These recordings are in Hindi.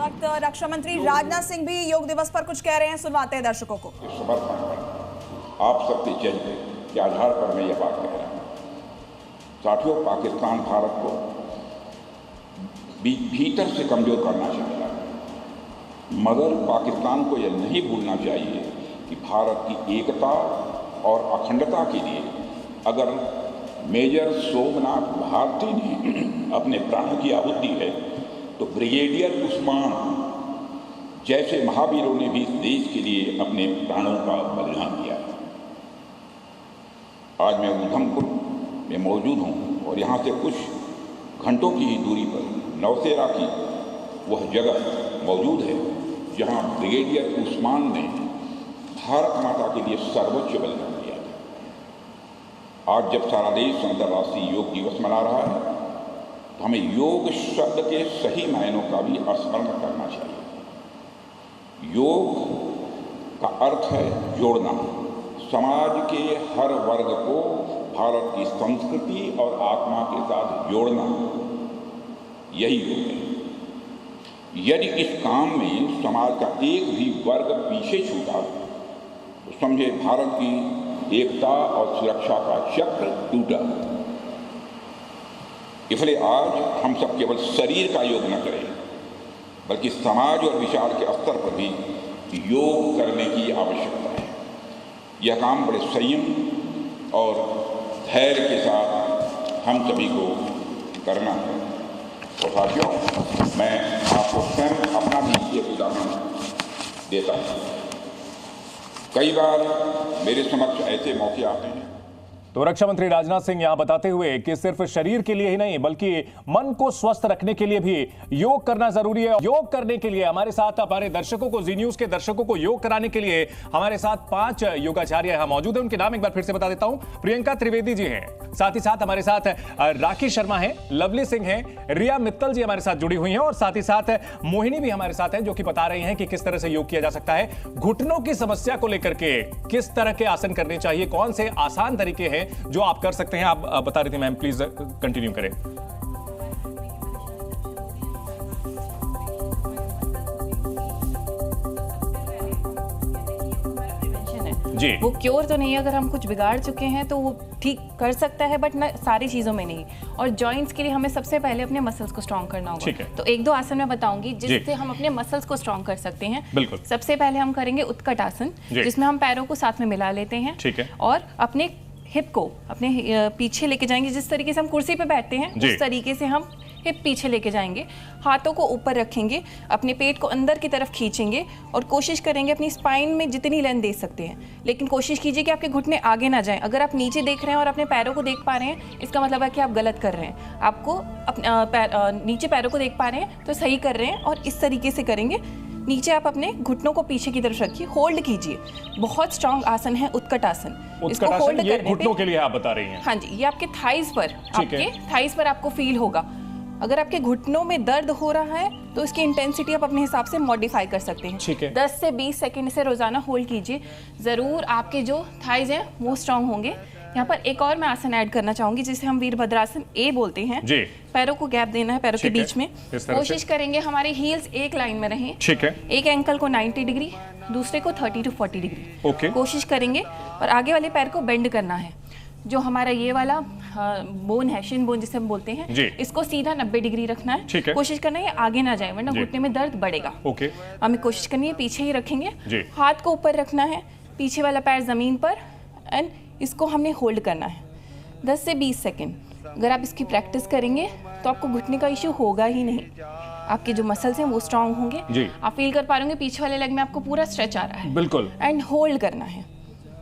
वक्त रक्षा मंत्री राजनाथ सिंह भी योग दिवस पर कुछ कह रहे हैं, सुनवाते हैं दर्शकों को। समर्पण पर आप सबके चरित्र के आधार पर मैं यह बात कह रहा हूँ। साथियों, पाकिस्तान भारत को भीतर से कमजोर करना चाहता है, मगर पाकिस्तान को यह नहीं भूलना चाहिए कि भारत की एकता और अखंडता के लिए अगर मेजर सोमनाथ भारती ने अपने प्राणों की आहुति है तो ब्रिगेडियर उस्मान जैसे महावीरों ने भी इस देश के लिए अपने प्राणों का बलिदान किया। आज मैं उधमपुर में मौजूद हूँ और यहाँ से कुछ घंटों की ही दूरी पर नौसेरा की वह जगह मौजूद है जहाँ ब्रिगेडियर उस्मान ने भारत माता के लिए सर्वोच्च बलिदान किया था। आज जब सारा देश अंतर्राष्ट्रीय योग दिवस मना रहा है तो हमें योग शब्द के सही मायनों का भी स्मरण करना चाहिए। योग का अर्थ है जोड़ना, समाज के हर वर्ग को भारत की संस्कृति और आत्मा के साथ जोड़ना, यही योग है। यदि इस काम में समाज का एक भी वर्ग पीछे छूटा तो समझे भारत की एकता और सुरक्षा का चक्र टूटा। इसलिए आज हम सब केवल शरीर का योग न करें बल्कि समाज और विचार के स्तर पर भी योग करने की आवश्यकता है। यह काम बड़े संयम और धैर्य के साथ हम सभी को करना है। और साथियों, मैं आपको स्वयं अपना भी एक उदाहरण देता हूँ। कई बार मेरे समक्ष ऐसे मौके आते हैं। तो रक्षा मंत्री राजनाथ सिंह यहां बताते हुए कि सिर्फ शरीर के लिए ही नहीं बल्कि मन को स्वस्थ रखने के लिए भी योग करना जरूरी है। योग करने के लिए हमारे साथ, हमारे दर्शकों को, जी न्यूज के दर्शकों को योग कराने के लिए हमारे साथ 5 योगाचार्य यहां मौजूद हैं। उनके नाम एक बार फिर से बता देता हूं। प्रियंका त्रिवेदी जी हैं, साथ ही साथ हमारे साथ राखी शर्मा है, लवली सिंह है, रिया मित्तल जी हमारे साथ जुड़ी हुई हैं और साथ ही साथ मोहिनी भी हमारे साथ है जो कि बता रही हैं कि किस तरह से योग किया जा सकता है। घुटनों की समस्या को लेकर के किस तरह के आसन करने चाहिए, कौन से आसान तरीके हैं जो आप कर सकते हैं, आप बता रही थी मैम, प्लीज कंटिन्यू करें। जी, वो क्योर तो नहीं है, अगर हम कुछ बिगाड़ चुके हैं तो वो ठीक कर सकता है, बट ना सारी चीजों में नहीं। और जॉइंट्स के लिए हमें सबसे पहले अपने मसल्स को स्ट्रॉन्ग करना होगा। ठीक है। तो 1-2 आसन मैं बताऊंगी जिससे हम अपने मसल्स को स्ट्रॉन्ग कर सकते हैं। बिल्कुल। सबसे पहले हम करेंगे उत्कट आसन, जिसमें हम पैरों को साथ में मिला लेते हैं। ठीक है। और अपने हिप को अपने पीछे लेके जाएंगे। जिस तरीके से हम कुर्सी पे बैठते हैं उस तरीके से हम हिप पीछे लेके जाएंगे। हाथों को ऊपर रखेंगे, अपने पेट को अंदर की तरफ खींचेंगे और कोशिश करेंगे अपनी स्पाइन में जितनी लेंथ दे सकते हैं, लेकिन कोशिश कीजिए कि आपके घुटने आगे ना जाएं। अगर आप नीचे देख रहे हैं और अपने पैरों को देख पा रहे हैं, इसका मतलब है कि आप गलत कर रहे हैं। आपको नीचे पैरों को देख पा रहे हैं तो सही कर रहे हैं। और इस तरीके से करेंगे। नीचे आप अपने घुटनों को पीछे की तरफ रखिए, होल्ड कीजिए। बहुत स्ट्रांग आसन है उत्कट आसन। इसको होल्ड करने पे घुटनों के लिए आप बता रही हैं। हाँ जी, ये आपके थाइज पर आपको फील होगा। अगर आपके घुटनों में दर्द हो रहा है तो इसकी इंटेंसिटी आप अपने हिसाब से मॉडिफाई कर सकते हैं। ठीक है। 10 से 20 सेकंड से रोजाना होल्ड कीजिए, जरूर आपके जो थाइज हैं वो स्ट्रांग होंगे। यहाँ पर एक और मैं आसन ऐड करना चाहूंगी जिसे हम वीरभद्रासन ए बोलते हैं। जी। पैरों को गैप देना है, पैरों के बीच में। कोशिश करेंगे हमारे हील्स एक लाइन में रहें। ठीक है। एक एंकल को 90 डिग्री, दूसरे को 30 to 40 डिग्री। ओके। कोशिश करेंगे और आगे वाले पैर को बेंड करना है। जो हमारा ये वाला बोन है, शिन बोन जिसे हम बोलते हैं, इसको सीधा 90 डिग्री रखना है। ठीक है। कोशिश करना है ये आगे ना जाए वरना घुटने में दर्द बढ़ेगा। ओके। हमें कोशिश करनी है पीछे ही रखेंगे। जी। हाथ को ऊपर रखना है, पीछे वाला पैर जमीन पर, एंड इसको हमने होल्ड करना है 10 से 20 सेकेंड। अगर आप इसकी प्रैक्टिस करेंगे तो आपको घुटने का इश्यू होगा ही नहीं। आपके जो मसल्स हैं वो स्ट्रांग होंगे। आप फील कर पा रहे होंगे पीछे वाले लेग में आपको पूरा स्ट्रेच आ रहा है। बिल्कुल। एंड होल्ड करना है।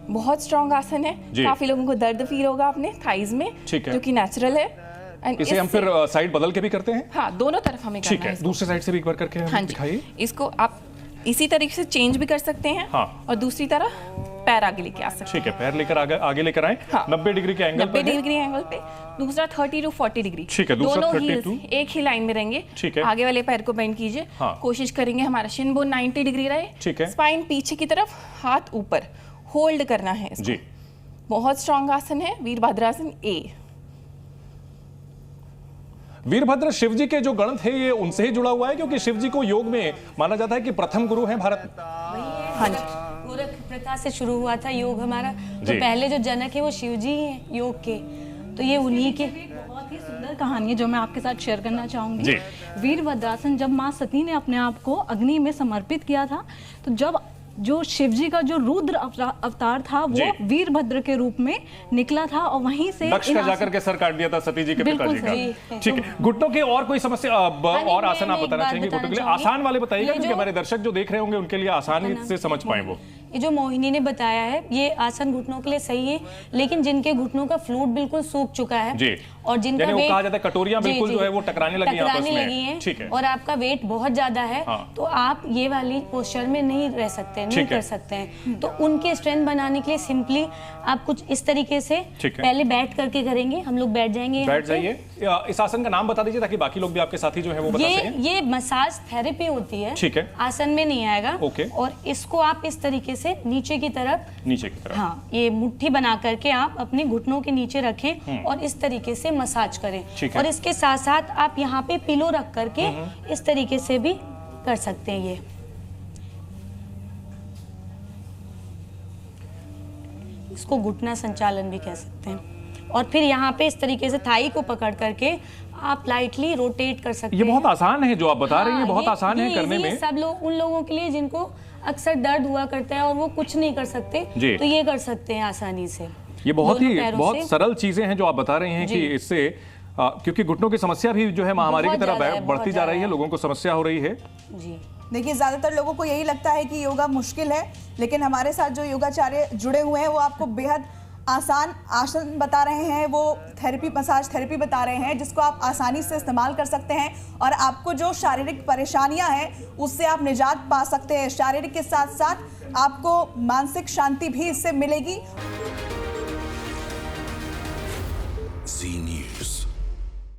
बहुत स्ट्रांग आसन है। काफी लोगों को दर्द फील होगा अपने थाइज में, जो कि नेचुरल है। इसे हम फिर साइड बदल के भी करते हैं। हाँ, दोनों तरफ हमें करना है। दूसरे साइड से भी एक बार करके दिखाइए। इसको आप इसी तरीके से चेंज भी कर सकते हैं। और दूसरी तरफ पैर आगे लेके आ सकते हैं। ठीक है, पैर लेकर आगे लेकर आए। 90 डिग्री के एंगल पे। 90 डिग्री एंगल पे। दूसरा 30 to 40 डिग्री। ठीक है, दूसरा 32। एक ही लाइन में रहेंगे। ठीक है। आगे वाले पैर को बेंड कीजिए। कोशिश करेंगे हमारा शिन बोन 90 डिग्री रहे। ठीक है। स्पाइन पीछे की तरफ, हाथ ऊपर, होल्ड करना है इसको। जी। बहुत स्ट्रांग आसन है वीरभद्रासन ए। वीरभद्र शिव जी के जो गण थे ये उनसे ही जुड़ा हुआ है, क्योंकि शिव जी को योग में माना जाता है कि प्रथम गुरु हैं भारत में। हाँ जी, गोरख प्रथा से शुरू हुआ था योग हमारा। तो पहले जो जनक है वो शिव जी हैं योग के, तो ये उन्हीं के। बहुत ही सुंदर कहानी है जो मैं आपके साथ शेयर करना चाहूंगी। वीरभद्रासन जब माँ सती ने अपने आप को अग्नि में समर्पित किया था, तो जब जो शिव जी का जो रुद्र अवतार था वो वीरभद्र के रूप में निकला था, और वहीं से दक्ष का जाकर के सर काट दिया था सती जी के पिताजी का। ठीक है, घुटनों के और कोई समस्या और आसन आप बताना चाहेंगे घुटनों के लिए? आसान वाले बताइएगा, क्योंकि हमारे दर्शक जो देख रहे होंगे उनके लिए आसानी से समझ पाए वो। ये जो मोहिनी ने बताया है ये आसन घुटनों के लिए सही है, लेकिन जिनके घुटनों का फ्लूइड बिल्कुल सूख चुका है जी, और जिनका वेट कहा जाता है कटोरियां बिल्कुल जो है वो टकराने लगी हैं, ठीक है, और आपका वेट बहुत ज्यादा है, तो आप ये वाली पोस्चर में नहीं रह सकते, नहीं कर सकते हैं। तो उनके स्ट्रेंथ बनाने के लिए सिंपली आप कुछ इस तरीके से पहले बैठ करके करेंगे। हम लोग बैठ जाएंगे, बैठ जाइए। इस आसन का नाम बता दीजिए ताकि बाकी लोग भी आपके साथी जो है वो बता सकें। ये मसाज थेरेपी होती है, ठीक है, आसन में नहीं आएगा। ओके। और इसको आप इस तरीके से नीचे की तरफ हाँ, ये मुट्ठी बना करके आप अपने घुटनों के नीचे रखें और इस तरीके से मसाज करें। और इसके साथ साथ आप यहाँ पे पिलो रख करके इस तरीके से भी कर सकते हैं। ये इसको घुटना संचालन भी कह सकते हैं। और फिर यहाँ पे इस तरीके से थाई को पकड़ करके आप लाइटली रोटेट कर सकते हैं। ये बहुत आसान है जो आप बता रही हैं, बहुत आसान है करने में। सब लोग, उन लोगों के लिए जिनको अक्सर दर्द हुआ करता है और वो कुछ नहीं कर सकते, तो ये कर सकते हैं आसानी से। ये बहुत सरल चीजें हैं जो आप बता रहे हैं कि इससे क्योंकि घुटनों की समस्या भी जो है महामारी की तरफ बढ़ती जा रही है, लोगों को समस्या हो रही है। जी देखिए, ज्यादातर लोगों को यही लगता है कि योगा मुश्किल है, लेकिन हमारे साथ जो योगाचार्य जुड़े हुए हैं वो आपको बेहद आसान आसन बता रहे हैं, वो थेरेपी, मसाज थेरेपी बता रहे हैं जिसको आप आसानी से इस्तेमाल कर सकते हैं और आपको जो शारीरिक परेशानियां हैं उससे आप निजात पा सकते हैं। शारीरिक के साथ साथ आपको मानसिक शांति भी इससे मिलेगी। जी न्यूज़।